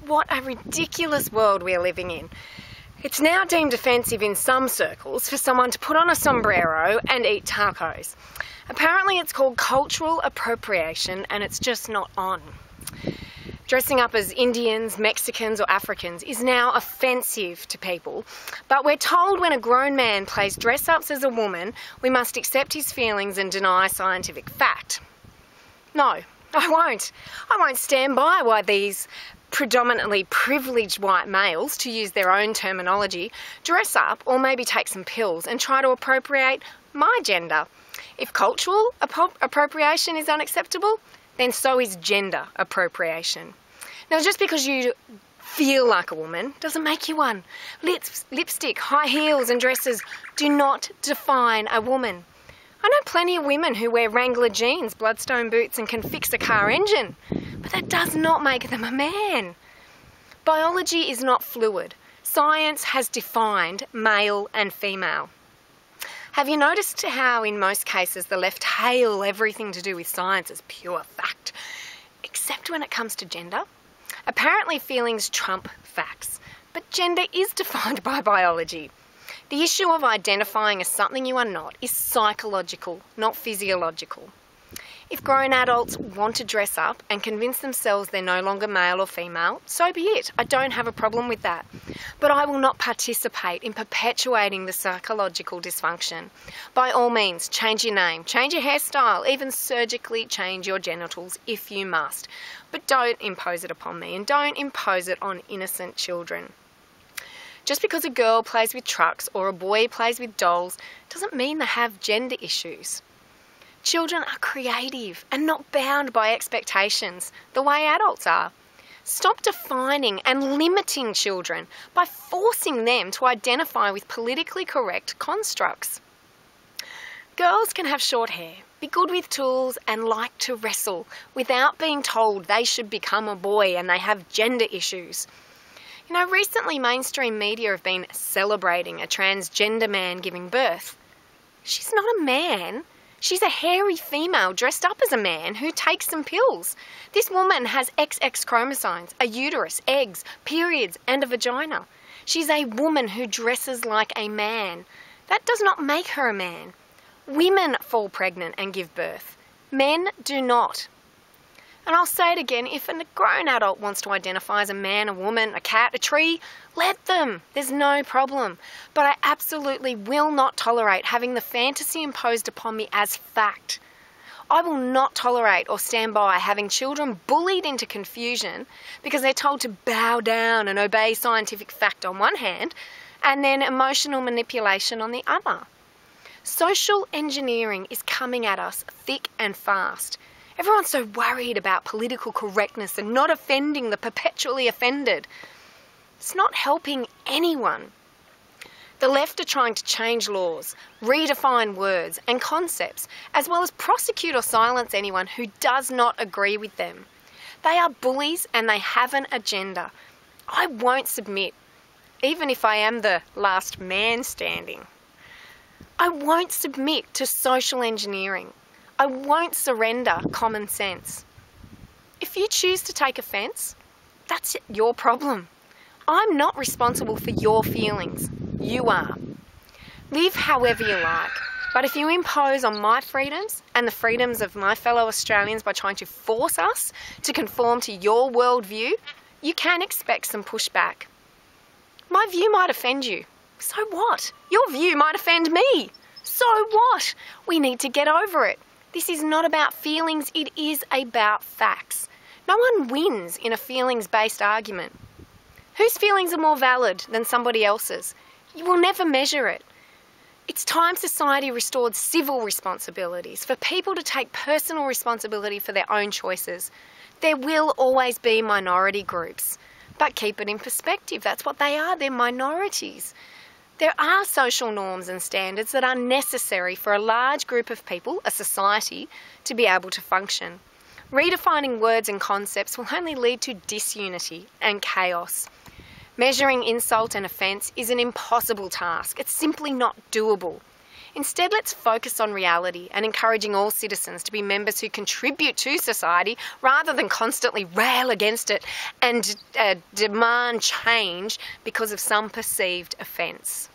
What a ridiculous world we're living in. It's now deemed offensive in some circles for someone to put on a sombrero and eat tacos. Apparently it's called cultural appropriation and it's just not on. Dressing up as Indians, Mexicans or Africans is now offensive to people, but we're told when a grown man plays dress-ups as a woman, we must accept his feelings and deny scientific fact. No, I won't. I won't stand by why these predominantly privileged white males, to use their own terminology, dress up or maybe take some pills and try to appropriate my gender. If cultural appropriation is unacceptable, then so is gender appropriation. Now, just because you feel like a woman doesn't make you one. Lipstick, high heels and dresses do not define a woman. I know plenty of women who wear Wrangler jeans, Bloodstone boots and can fix a car engine, but that does not make them a man. Biology is not fluid. Science has defined male and female. Have you noticed how in most cases the left hail everything to do with science as pure fact, except when it comes to gender? Apparently feelings trump facts, but gender is defined by biology. The issue of identifying as something you are not is psychological, not physiological. If grown adults want to dress up and convince themselves they're no longer male or female, so be it. I don't have a problem with that. But I will not participate in perpetuating the psychological dysfunction. By all means, change your name, change your hairstyle, even surgically change your genitals if you must. But don't impose it upon me and don't impose it on innocent children. Just because a girl plays with trucks or a boy plays with dolls doesn't mean they have gender issues. Children are creative and not bound by expectations the way adults are. Stop defining and limiting children by forcing them to identify with politically correct constructs. Girls can have short hair, be good with tools and like to wrestle without being told they should become a boy and they have gender issues. You know, recently mainstream media have been celebrating a transgender man giving birth. She's not a man. She's a hairy female dressed up as a man who takes some pills. This woman has XX chromosomes, a uterus, eggs, periods and a vagina. She's a woman who dresses like a man. That does not make her a man. Women fall pregnant and give birth. Men do not. And I'll say it again, if a grown adult wants to identify as a man, a woman, a cat, a tree, let them. There's no problem. But I absolutely will not tolerate having the fantasy imposed upon me as fact. I will not tolerate or stand by having children bullied into confusion because they're told to bow down and obey scientific fact on one hand and then emotional manipulation on the other. Social engineering is coming at us thick and fast. Everyone's so worried about political correctness and not offending the perpetually offended. It's not helping anyone. The left are trying to change laws, redefine words and concepts, as well as prosecute or silence anyone who does not agree with them. They are bullies and they have an agenda. I won't submit, even if I am the last man standing. I won't submit to social engineering. I won't surrender common sense. If you choose to take offence, that's your problem. I'm not responsible for your feelings. You are. Live however you like, but if you impose on my freedoms and the freedoms of my fellow Australians by trying to force us to conform to your worldview, you can expect some pushback. My view might offend you. So what? Your view might offend me. So what? We need to get over it. This is not about feelings, it is about facts. No one wins in a feelings-based argument. Whose feelings are more valid than somebody else's? You will never measure it. It's time society restored civil responsibilities for people to take personal responsibility for their own choices. There will always be minority groups, but keep it in perspective. That's what they are, they're minorities. There are social norms and standards that are necessary for a large group of people, a society, to be able to function. Redefining words and concepts will only lead to disunity and chaos. Measuring insult and offence is an impossible task. It's simply not doable. Instead, let's focus on reality and encouraging all citizens to be members who contribute to society rather than constantly rail against it and demand change because of some perceived offence.